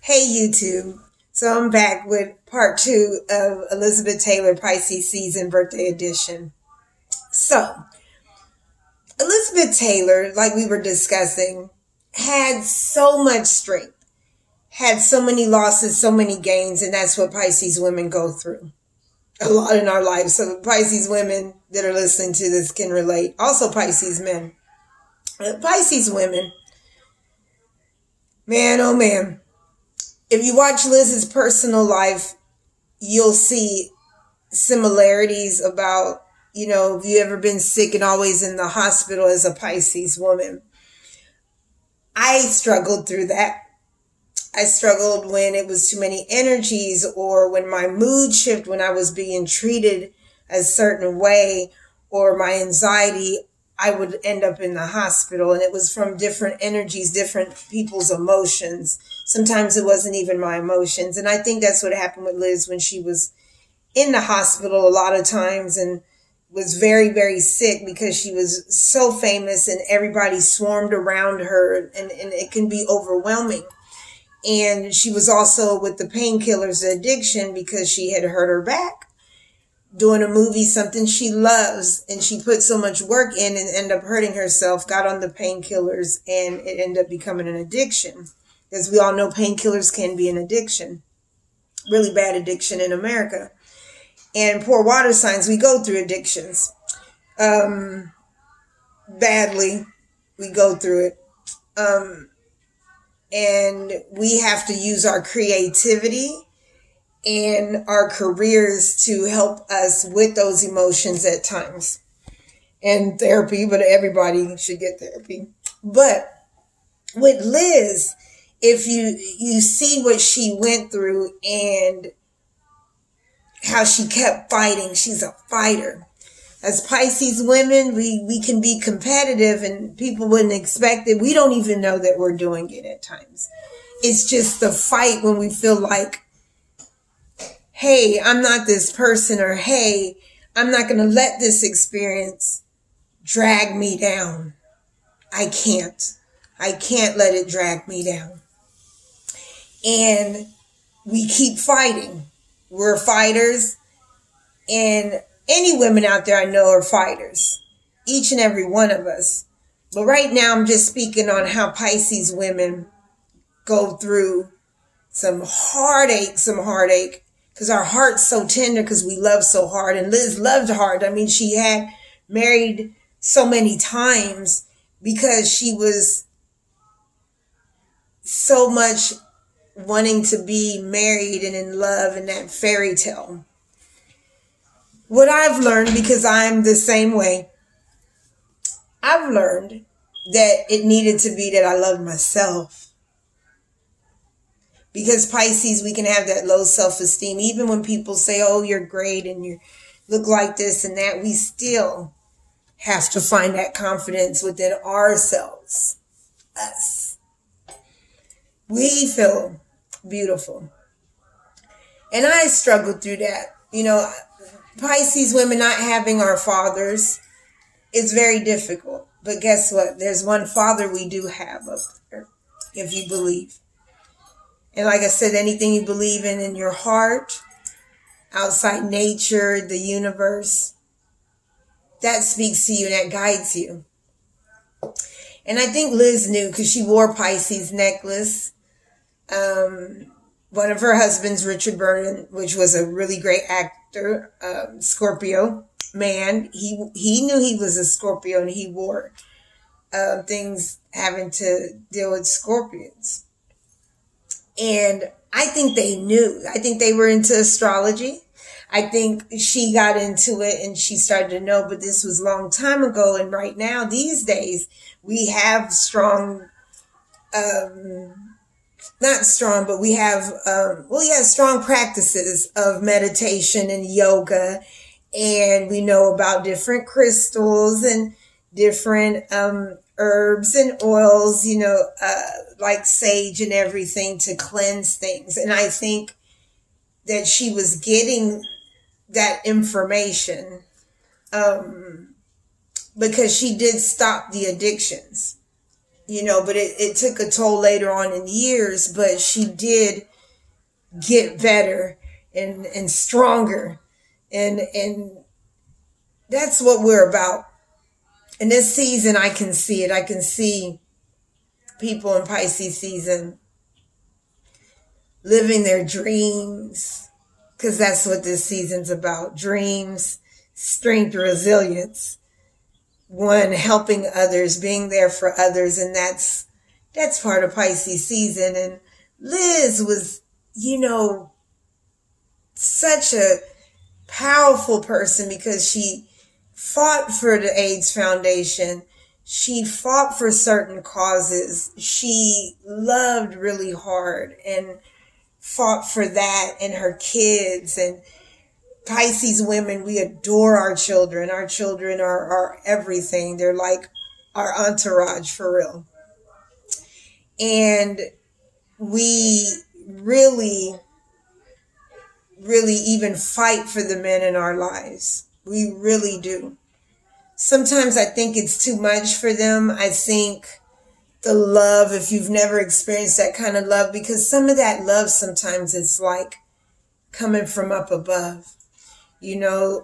Hey YouTube. So I'm back with part two of Elizabeth Taylor Pisces season birthday edition. So Elizabeth Taylor, like we were discussing, had so much strength, had so many losses, so many gains, and that's what Pisces women go through a lot in our lives. So Pisces women that are listening to this can relate. Also Pisces men. Pisces women, man, oh man. If you watch Liz's personal life, you'll see similarities about, have you ever been sick and always in the hospital as a Pisces woman? I struggled through that. I struggled when it was too many energies or when my mood shifted, when I was being treated a certain way, or my anxiety, I would end up in the hospital, and it was from different energies, different people's emotions. Sometimes it wasn't even my emotions. And I think that's what happened with Liz when she was in the hospital a lot of times and was very, very sick because she was so famous and everybody swarmed around her, and it can be overwhelming. And she was also with the painkillers addiction because she had hurt her back doing a movie, something she loves, and she put so much work in and ended up hurting herself, got on the painkillers, and it ended up becoming an addiction. As we all know, painkillers can be an addiction, really bad addiction in America. And poor water signs, we go through addictions. Badly, we go through it. And we have to use our creativity and our careers to help us with those emotions at times. And therapy, but everybody should get therapy. But with Liz, if you see what she went through and how she kept fighting, she's a fighter. As Pisces women, we can be competitive and people wouldn't expect it. We don't even know that we're doing it at times. It's just the fight when we feel like, hey, I'm not this person, or hey, I'm not going to let this experience drag me down. I can't let it drag me down. And we keep fighting. We're fighters, and any women out there I know are fighters. Each and every one of us. But right now I'm just speaking on how Pisces women go through some heartache, because our heart's so tender because we love so hard. And Liz loved hard. I mean, she had married so many times because she was so much wanting to be married and in love in that fairy tale. What I've learned, because I'm the same way, I've learned that it needed to be that I loved myself. Because Pisces, we can have that low self-esteem. Even when people say, oh, you're great and you look like this and that, we still have to find that confidence within ourselves, us. We feel beautiful. And I struggled through that. Pisces women not having our fathers is very difficult. But guess what? There's one father we do have up there, if you believe. And like I said, anything you believe in your heart, outside nature, the universe, that speaks to you and that guides you. And I think Liz knew because she wore Pisces necklace. One of her husbands, Richard Burton, which was a really great actor, Scorpio man, he knew he was a Scorpio, and he wore things having to deal with scorpions. And I think they knew. I think they were into astrology. I think she got into it and she started to know, but this was a long time ago. And right now, these days, we have strong, not strong, but we have, strong practices of meditation and yoga. And we know about different crystals and different herbs and oils, like sage and everything to cleanse things. And I think that she was getting that information because she did stop the addictions. but it took a toll later on in years, but she did get better and stronger. And that's what we're about. In this season, I can see it. I can see people in Pisces season living their dreams, because that's what this season's about. Dreams, strength, resilience, one helping others, being there for others. And that's part of Pisces season. And Liz was, such a powerful person, because she fought for the AIDS Foundation. She fought for certain causes. She loved really hard and fought for that and her kids. And Pisces women, we adore our children. Our children are everything. They're like our entourage, for real. And we really, really even fight for the men in our lives. We really do. Sometimes I think it's too much for them. I think the love, if you've never experienced that kind of love, because some of that love sometimes it's like coming from up above, and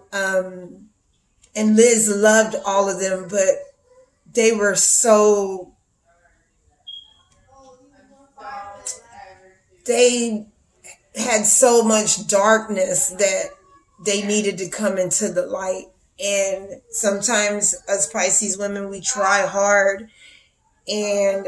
Liz loved all of them, but they were they had so much darkness that they needed to come into the light. And sometimes as Pisces women, we try hard, and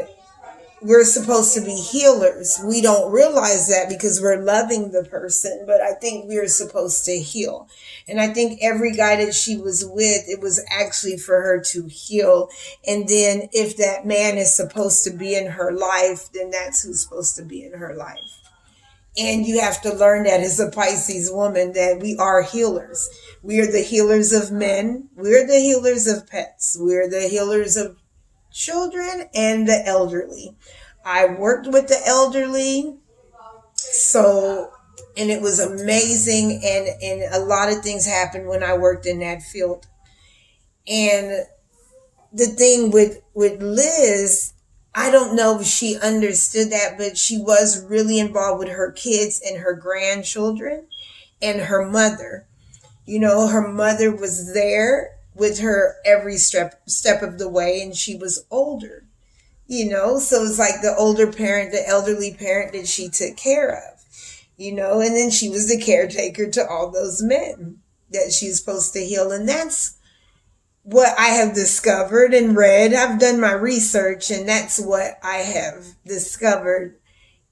we're supposed to be healers. We don't realize that because we're loving the person, but I think we're supposed to heal. And I think every guy that she was with, it was actually for her to heal. And then if that man is supposed to be in her life, then that's who's supposed to be in her life. And you have to learn that as a Pisces woman, that we are healers. We are the healers of men. We're the healers of pets. We're the healers of children and the elderly. I worked with the elderly, and it was amazing, and a lot of things happened when I worked in that field. And the thing with Liz, I don't know if she understood that, but she was really involved with her kids and her grandchildren and her mother. Her mother was there with her every step of the way, and she was older, so it's like the older parent, the elderly parent that she took care of, and then she was the caretaker to all those men that she's supposed to heal. And that's what I have discovered and read. I've done my research, and that's what I have discovered,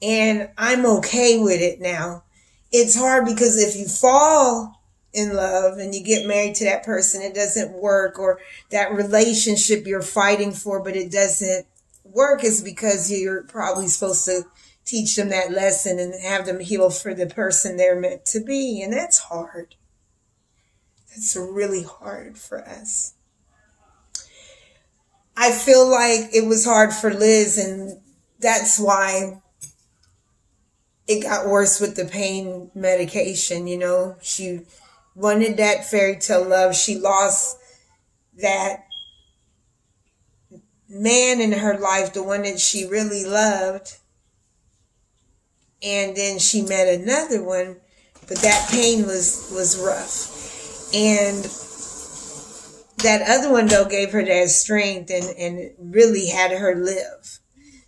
and I'm okay with it now. It's hard because if you fall in love and you get married to that person, it doesn't work, or that relationship you're fighting for, but it doesn't work, is because you're probably supposed to teach them that lesson and have them heal for the person they're meant to be. And that's hard. That's really hard for us. I feel like it was hard for Liz, and that's why it got worse with the pain medication. She wanted that fairy tale love. She lost that man in her life, the one that she really loved, and then she met another one, but that pain was rough. And that other one, though, gave her that strength and really had her live.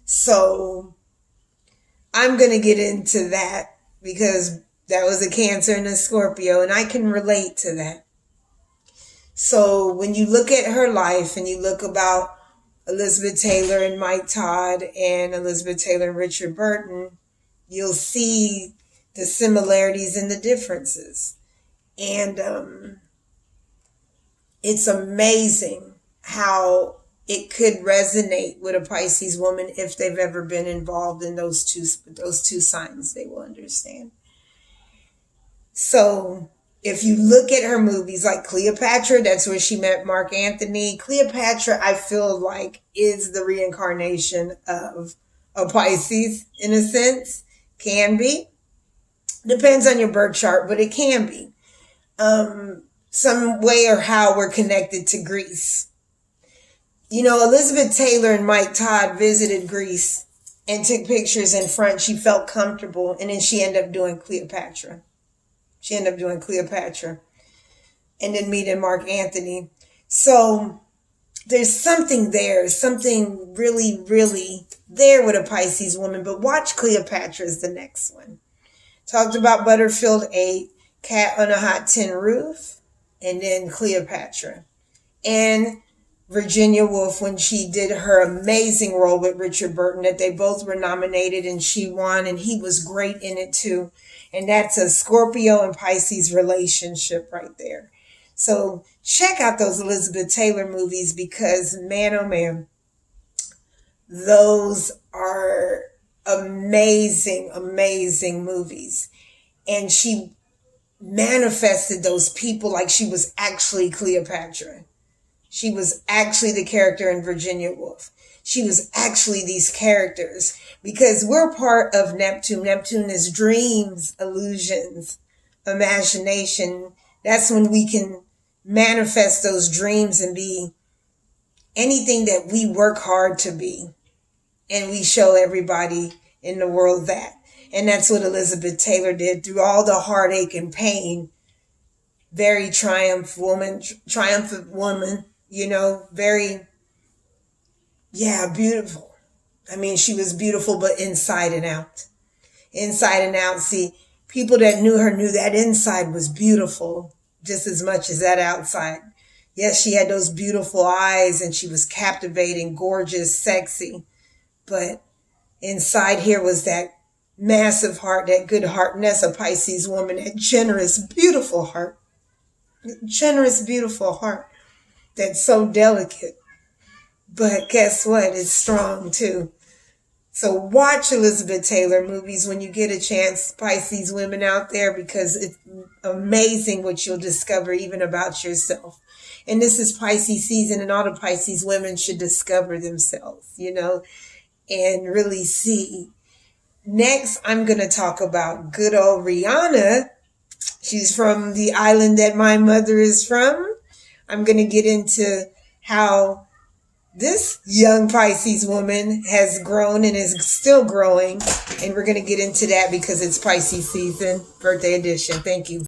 So I'm going to get into that, because that was a Cancer and a Scorpio, and I can relate to that. So when you look at her life and you look about Elizabeth Taylor and Mike Todd and Elizabeth Taylor and Richard Burton, you'll see the similarities and the differences. And it's amazing how it could resonate with a Pisces woman if they've ever been involved in those two signs. They will understand. So if you look at her movies like Cleopatra, that's where she met Mark Antony. Cleopatra, I feel like, is the reincarnation of a Pisces, in a sense. Can be. Depends on your birth chart, but it can be. Some way or how we're connected to Greece. Elizabeth Taylor and Mike Todd visited Greece and took pictures in front. She felt comfortable, and then she ended up doing Cleopatra. And then meeting Mark Antony. So there's something there, something really, really there with a Pisces woman. But watch Cleopatra is the next one. Talked about Butterfield 8, Cat on a Hot Tin Roof, and then Cleopatra. And Virginia Woolf, when she did her amazing role with Richard Burton, that they both were nominated and she won, and he was great in it too. And that's a Scorpio and Pisces relationship right there. So check out those Elizabeth Taylor movies because, man, oh man, those are amazing, amazing movies. And she manifested those people like she was actually Cleopatra. She was actually the character in Virginia Woolf. She was actually these characters because we're part of Neptune. Neptune is dreams, illusions, imagination. That's when we can manifest those dreams and be anything that we work hard to be. And we show everybody in the world that. And that's what Elizabeth Taylor did through all the heartache and pain. Very triumphant woman, very, beautiful. I mean, she was beautiful, but inside and out. Inside and out. See, people that knew her knew that inside was beautiful just as much as that outside. Yes, she had those beautiful eyes and she was captivating, gorgeous, sexy. But inside here was that massive heart, that good heart. And that's a Pisces woman, that generous, beautiful heart. Generous, beautiful heart. That's so delicate. But guess what? It's strong too. So watch Elizabeth Taylor movies when you get a chance, Pisces women out there, because it's amazing what you'll discover even about yourself. And this is Pisces season, and all the Pisces women should discover themselves, and really see. Next, I'm going to talk about good old Rihanna. She's from the island that my mother is from. I'm going to get into how this young Pisces woman has grown and is still growing. And we're going to get into that because it's Pisces season, birthday edition. Thank you.